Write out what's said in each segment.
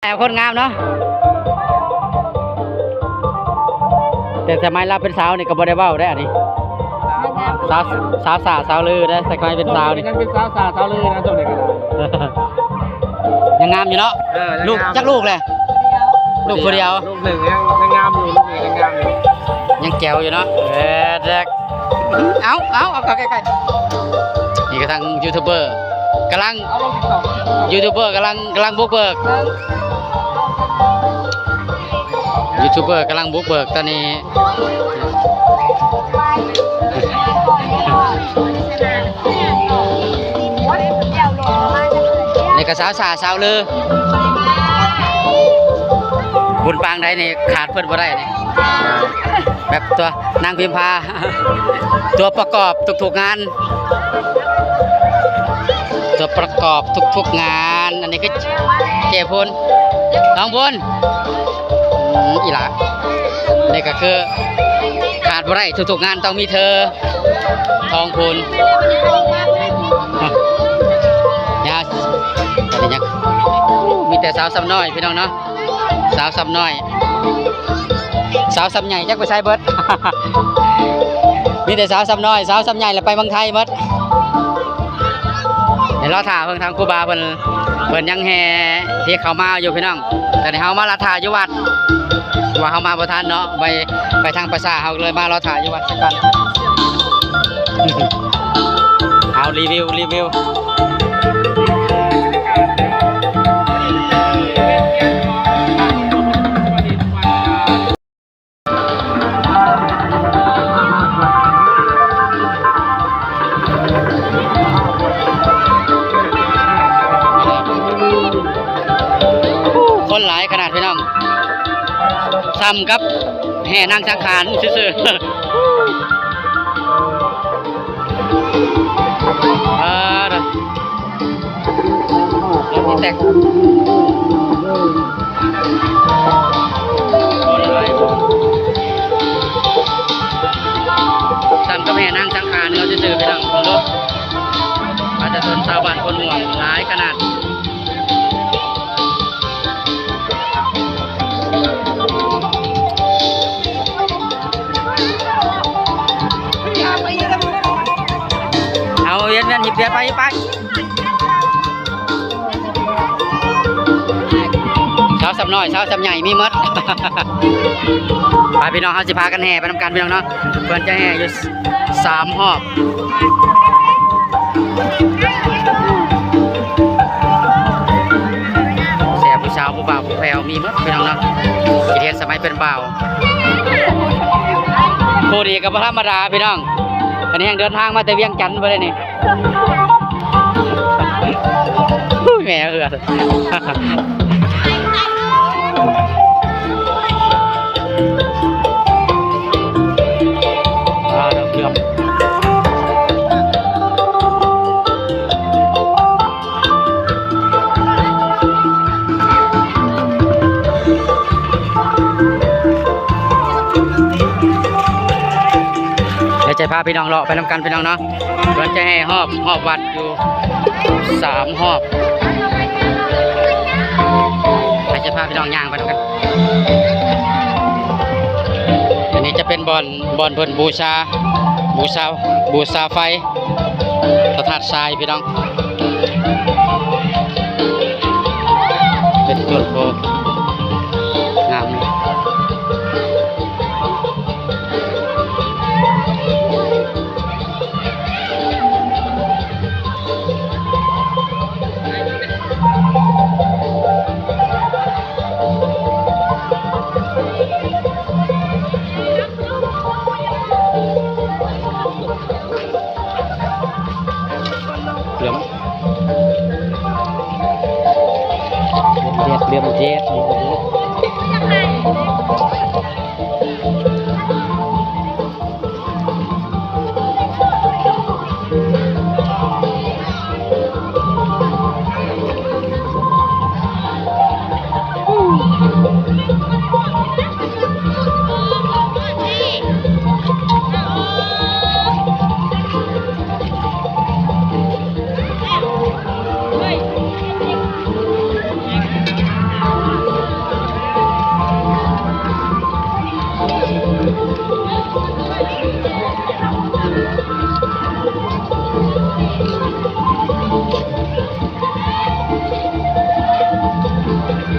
แต่คนงามเนาะแต่สมัยเราเป็นสาวนี่ก็บ่ได้เว้าได้อันนี้สาวลือได้สมัยเป็นสาวนี่ยังเป็นสาวลือนะส่วนนี้ก็ยังงามอยู่เนาะลูกจักลูกเลยลูกคนเดียวลูกหนึ่งยังงามอยู่ลูกหนึ่งยังงามอยู่ยังแจ๋วอยู่เนาะแรกเอาใกล้ๆนี่ก็ทางยูทูบเบอร์กำลังยูทูบเบอร์กำลังบุกเบิกยูทูบเบอร์กำลังบุกเบิกตอนนี้ในกระสาวเลยบุญปางได้นี่ขาดเพิ่นบ่ได้นี่แบบตัวนางพิมพาตัวประกอบทุกๆงานตัวประกอบทุกๆงานอันนี้ก็เจ้พลน้องพลอีหล่ะนี่ก็คือขาดบ่ได้ทุกๆงานต้องมีเธอทองพลยาอันนี้ยังมีแต่สาวซ้ำน้อยพี่น้องเนาะสาวซ้ำน้อยสาวซ้ำใหญ่จักไปใช้เบิด มีแต่สาวซ้ำน้อยสาวซ้ำใหญ่แล้วไปเมืองไทยหมดเดี๋ยวเราถ่าเพิ่งทางครูบาเพิ่นยังแห่ที่เขามาอยู่พี่น้องแต่เฮามาละถ่าอยู่วัดว่าเฮามาบ่ทันเนาะไปทางประสาเฮาเลยมาเราถ่าอยู่วัดสักกัน เอารีวิวคนหลายขนาดพี่น้องซ้ำกับแห่นางสังขารซื่อๆรถที่แตกซ้ำกับแห่นางสังขารเราซื่อๆพี่น้องของรถอาจจะชนชาวบ้านคนห่วงหลายขนาดเอาเวียนหยิบเบียร์ไปสาวสำน้อยสาวสำใหญ่มีมด ไปพี่น้องเขาจะพากันแห่ไปทำการพี่น้องเนาะเพื่อนจะแห่อยู่3 หอบแซ่บผู้สาวผู้บ่าวผู้แพรวมีมดพี่น้องเนาะกิเทียนสมัยเป็นบ่าวโคดีกับพระธรรมดาพี่น้องอันนี้ยังเดินทางมาแต่เวียงจันทร์ไปเลยนี่แม่เอือเกือบจะพาพี่น้องเลาะไปทำกันพี่น้องเนาะเพื่อนจะให้หอบวัดอยู่3 หอบจะพาพี่น้องย่างไปทำกันอันนี้จะเป็นบอนเพิ่นบูชาไฟพระธาตุทรายพี่น้องเป็นต้นโพงามเรือมเจ็ด ใกล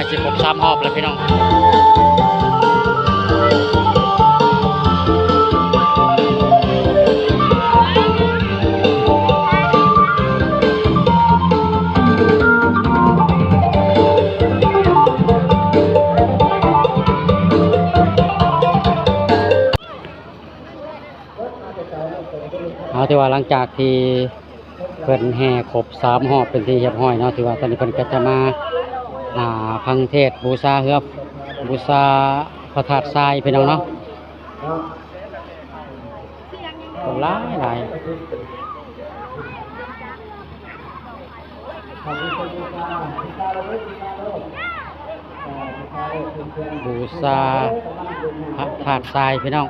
้สิครบ3 รอบแล้วพี่น้องเอาที่ว่าหลังจากที่เพิ่นแห่ครบ3 รอบเป็นที่เรียบร้อยเนาะที่ว่าตอนนี้เพิ่นก็จะมาพังเทศน์บูชาเฮือบบูชาพระธาตุทรายพี่น้องเนาะคนหลายหลายบูชาพระธาตุทรายพี่น้อง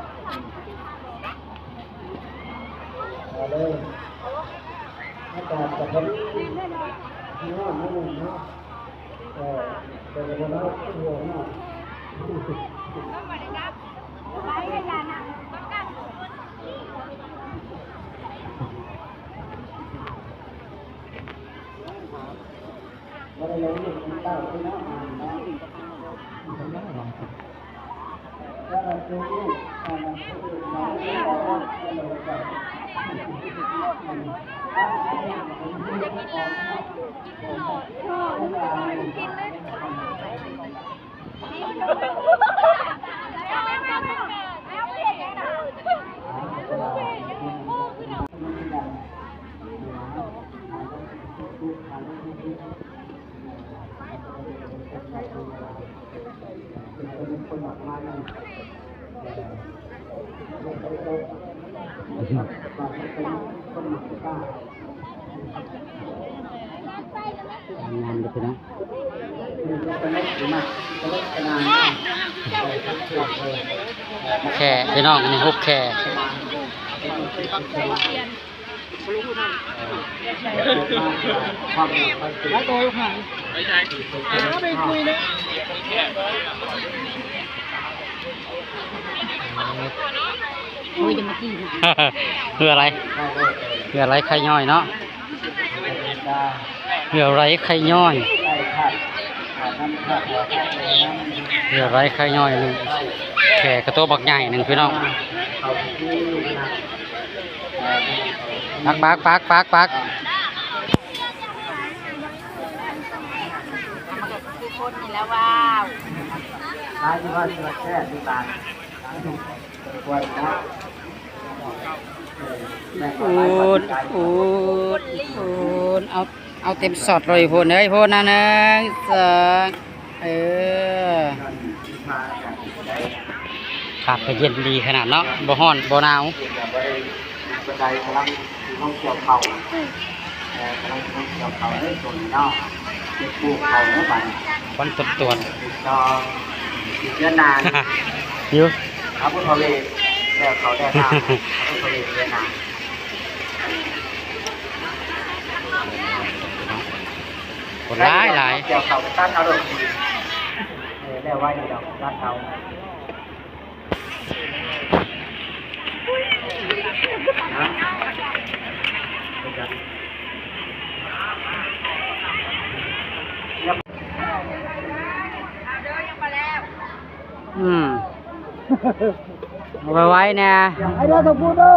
งานเด็กพี่น้องแค่พี่น้องอันนี้ฮุบแค่ไปคุยนะเพื่ออะไรเพื่ออะไรใครย่อยเนาะเพื่ออะไรใครย่อยเพื่ออะไรใครย่อยหนึ่งแขกกระโตบักใหญ่หนึ่งพี่น้องปักคนนี่แล้วว้าวร้านที่ว่าเชื่อแค่ที่บ้านควรนะอูดเอาเต็มสอดเลยพูนเอ้ยพูนนะ1 2ขับไปเย็นดีขนาดเนาะบ่ฮ้อนบ่หนาวบันไดกำลังต้องเกี่ยวเข่ากำลังต้องเกี่ยวเข่าได้ส่วนนอกเก็บปูเข่าเนื้อไปวันตรวจจอเยอะนานอยู่ครับพุทธเวทแล้วเขาได้ทางพุทธเวทเยอะนานคนหลายเกี่ยวเข่าตั้งเอาดอกแล้วไว้ดอกตั้งเอาเอาไปไว้เนี่ยไอ้เราต้องพูดดู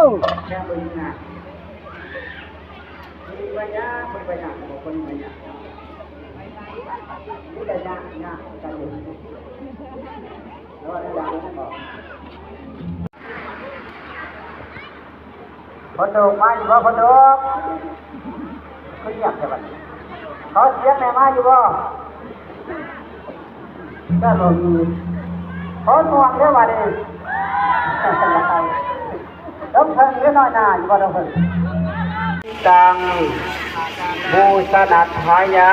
พอดูมาอยู่บ่พอดูเขาอยากจะบัดเขาเสียงไหนมาอยู่บ่ก็ลงเขาหน่วงเรื่องว่าดิต้องเพิ่งเรื่องน้อยหน้าอยู่บ่ต้องเพิ่งตังบูชนัทหายะ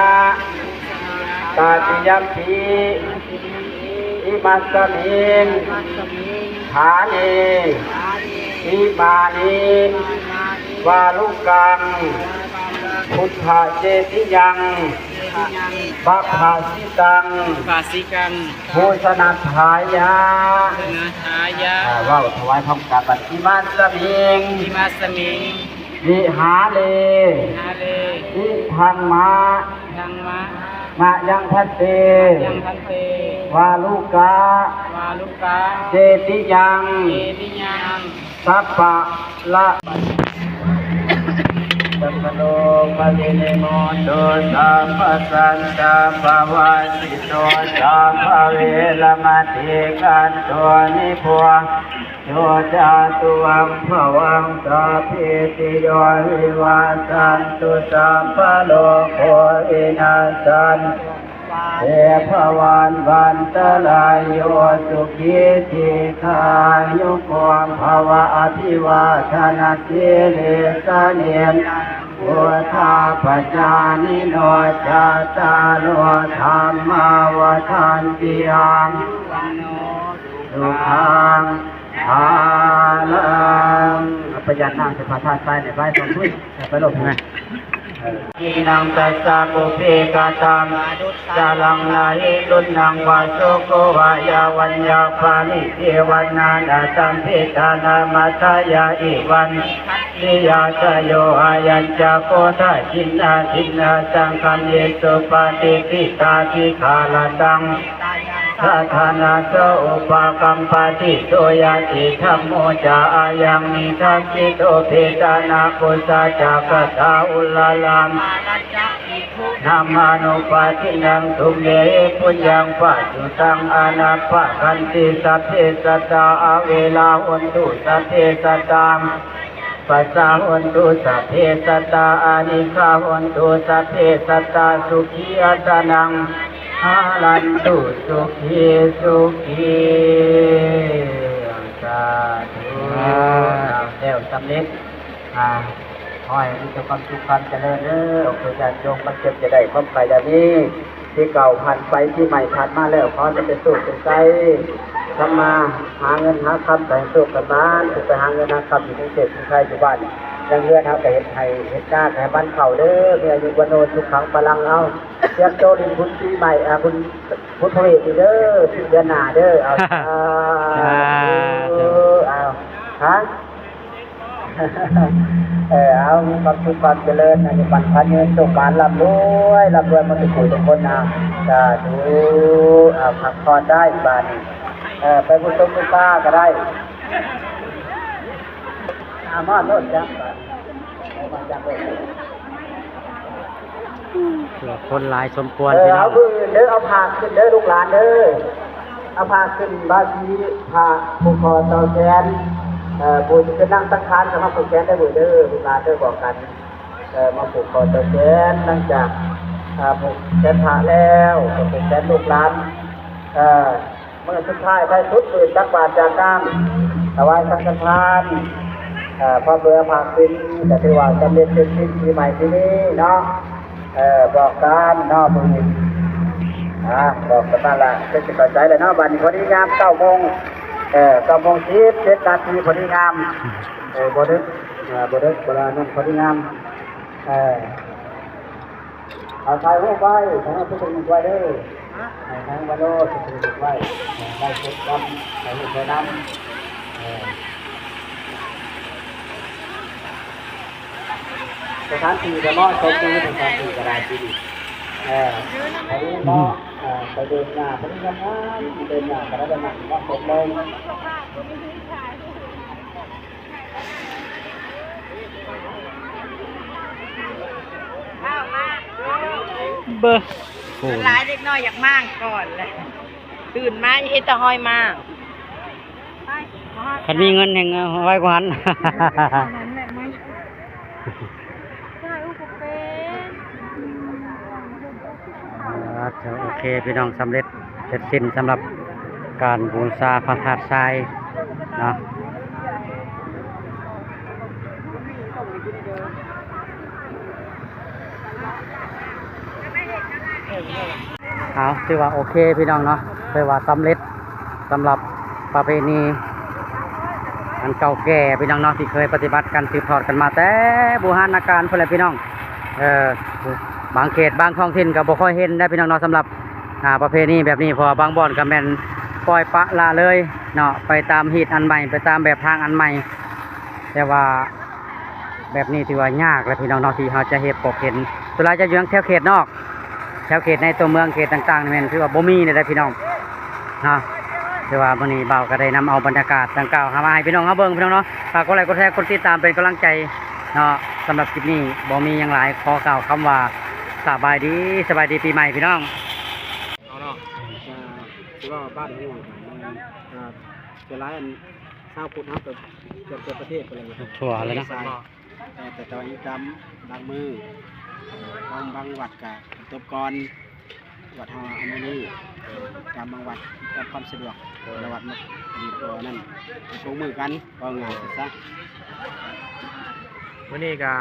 ตาติยัมปีอิมัสมิงฐานีอิมานี วาลุกังพุทธเจติยังบัพพาสิตัง ภาสิกัง ภูชนัทธายะ นาทายะ ว่าวถวายพร้อมกันบัดอิมาสมิง อิมาสมิง วิหาเล นาเล วิทังมะ ทังมะ มะยังพัสเต ยังทันเต วาลุกะ วาลุกา เจติยัง เอติยัง สัพพะละสัพพโลกะลิเนโมโตสัพพสันตาภวัสิโตสัพพเวรมติกันโตนิพวงโยจาตุวังภวังสัพพิติโยวิวัสสันตุสัพพโลกโควินาสันเทพวันวันตรายโยสุขีทีขายุความภาวะอภิวาทนาสิริสเนียนพุทธาปัจจานิโนจาตารโลธรรมาวทันติยังสุขังภาลังประหยัดนั่งจะพาท่าใส่ในใบสมพุทธไปหลบไหมกินังตัสสะปุเพกาตังจาลังนาหิตุนังวาโสโกวายาวัญญาปานิเทวันนานาตัมพิธานามัสยาอิวันนิยาจโยอายัญจโกทะจินนาทินนาสังคัมเยสุปฏิปิตาทิคาลตังสัทธานาโสอุปกัมปติโสยติธัมโมจาอายังมิทัสสิโตเพตานาปุสสะจักตาอุลาลังนามานุปาทินังทุเมปุญญังปัจจุตังอนาปะคันติสัพเพสัตตาอเวลาหุนตุสัพเพสัตตาปัสสะหุนตุสัพเพสัตตาอานิฆาหุนตุสัพเพสัตตาสุขีอัตนังหาลันตุสุขีสุขีสาธุเจ้าสำเร็จขอให้มีความสุขความเจริญเด้อโอกาสจงมันเจ็บจะได้ความไปแบบนี้ที่เก่าผ่านไปที่ใหม่ผ่านมาแล้วขอจะเป็นสุขเป็นใจทำมาหาเงินหาคำแต่งสุขกันบ้านไปหาเงินหาคำอยู่ที่เจ็บที่ใครอยู่บ้านยังเงื่อนครับแต่เห็นไทยเห็นหน้าแต่บ้านเข่าเด้อมีอายุวันโนทุกครั้งพลังเอาเรียกโตดินพุทธีใหม่คุณพุทธเวทเด้อเดือนหน้าเด้อเอาเอาฮะเอามีความสุขความเจริญในปันพันเงินสุขการร่ำรวยมาถึงทุกคนนะจะดูพักผ่อนได้บ้านไปบุญตบุญตาก็ได้มาโน่นจ้ะคนหลายสมควร เอาพื้นเด้อเอาผ้าขึ้นเด้อลูกหลานเด้อเอาผ้าขึ้นบาสีผ้าผูกคอเตาแขนบุญจะนั่งตั้งคานจะมาผูกแขนได้บุญเด้อลูกหลานเด้อบอกกันมาผูกคอเตาแขนนั่งจากผูกแขนผ้าแล้วผูกแขนลูกหลานเมื่อสุดท้ายได้สุดปืนตักบาตรจากกลางถวายสังฆทานพอเบื่อผักสิ้นแต่ที่ว่าจำเป็นเป็นสิ้นปีใหม่ที่นี้เนาะบอกกันเนาะมึงบอกกันนั่นแหละเป็นสิ่งต่อใจเลยเนาะบัดนี้พอดีงาม9 โมง9 โมง7 นาทีพอดีงามบ่ดึกเวลานั้นพอดีงามเอาถ่ายรูปไว้ถ่ายรูปไว้เด้อทางวันโลกถ่ายรูปไว้ได้เช็ดกันถ่ายรูปไว้น้ำสถานที่จะมอสมในสถานที่กระดาษที่ดีไปมอไปเดินหน้าไปเดินหน้าเดินหน้ากระดาษหนักมอสมเลยเบอร์ ร้ายเล็กน้อยอยากมากก่อนเลยตื่นมาเฮ็ดแต่หอยมาก คันมีเงินแห่งไว้กว่าหันโอเคพี่น้องสำเร็จเสร็จสิ้นสำหรับการบูชาพระธาตุทรายเนาะเอาถือว่าโอเคพี่น้องเนาะถือว่าสำเร็จสำหรับประเพณี อันเก่าแก่พี่น้องเนาะที่เคยปฏิบัติกันสืบทอดกันมาแต่โบราณกาลพุ่นแหละพี่น้องบางเขตบางท้องถิ่นก็บ่ค่อยเห็นได้พี่น้องเนาะสำหรับประเพณีแบบนี้เพอบางบ่อนก็แม่นปล่อยปะละเลยเนาะไปตามฮีตอันใหม่ไปตามแบบทางอันใหม่แต่ว่าแบบนี้ถือว่ายากแล้วพี่น้องเนาะที่เราจะเห็นสุดท้ายจะอยู่แถวเขตนอกแถวเขตในตัวเมืองเขตต่างๆนี่แม่นถือว่าบ่มีได้พี่น้องเนาะแต่ว่ามื้อนี้เบาก็ได้นำเอาบรรยากาศดังกล่าวมาให้พี่น้องเฮาเบิ่งพี่น้องเนาะฝากกดไลค์กดแชร์กดติดตามเป็นกำลังใจเนาะสำหรับคลิปนี้บ่มีหยังหลายขอกล่าวคำว่าสบายดีปีใหม่พี่น้อง เอาเนาะคือว่าบ้านห่วงจะร้ายอันชาวพุทธครับเกือบประเทศไปเลย ถั่วเลยนะ แต่ตอนนี้จำบางมือบางวัดกับตบกรวัดเฮาอันนี้จำบางวัดจำความสะดวกระวัดมาดีกว่านั่นชงมือกันก็งานซะ วันนี้ก็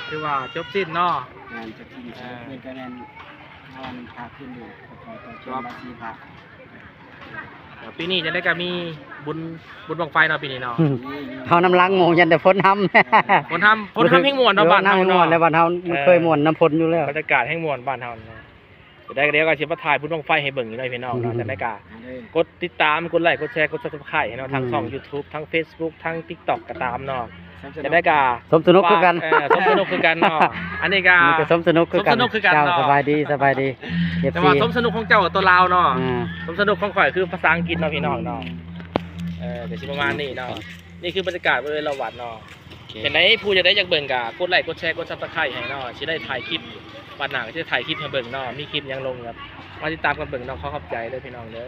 คือว่าจบสิ้นเนาะ งานจะกินเป็นคะแนนนอนพาขึ้นอยู่ขอต่อช่วงบัญชีพระ ปีนี้จะได้ก็มีบุญบังไฟเนาะปีนี้เนาะ เขาน้ำล้างหมูยันแต่พ้นทำ คนทำแห่งมวนเนาะบ้าน น้ำ เฮา แห่งมวน เนาะ แล้วบ้านเฮาเคยมวนน้ำพ้นอยู่แล้ว บรรยากาศแห่งมวนบ้านเฮาเนาะจะได้ก็เดี๋ยวก็สิมาถ่ายบุญบังไฟให้เบิ่งอยู่หน่อยพี่น้องเนาะจะได้ก็กดติดตามกดไลค์กดแชร์กด Subscribe ให้เนาะทางช่อง YouTube ทั้ง Facebook ทั้ง TikTok ก็ตามเนาะจะได้ก็ สมสนุกคือกัน สมสนุกคือกันเนาะอันนี้ก็ นี่ก็สมสนุกคือกัน สมสนุกคือกัน เจ้า เนาะ สบายดีแต่ว่าสมสนุกของเจ้ากับตัวลาวเนาะ อ่า สมสนุกของข่อยคือภาษาอังกฤษเนาะพี่น้องเนาะเดี๋ยวสิประมาณนี้เนาะนี่คือบรรยากาศบริเวณละวัดเนาะเห็นไหมผู้จะได้อยากเบิ่งก็กดไลค์กดแชร์กด Subscribe ให้เนาะสิได้ถ่ายคลิปวันหน้าก็จะถ่ายคลิปให้เบิ่งเนาะมีคลิปยังลงครับมาติดตามกันเบิ่งเนาะขอบใจเด้อพี่น้องเด้อ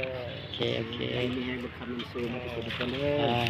โอเค มีแห่งบุญคำนำซูมทุกคนเด้อ อ่า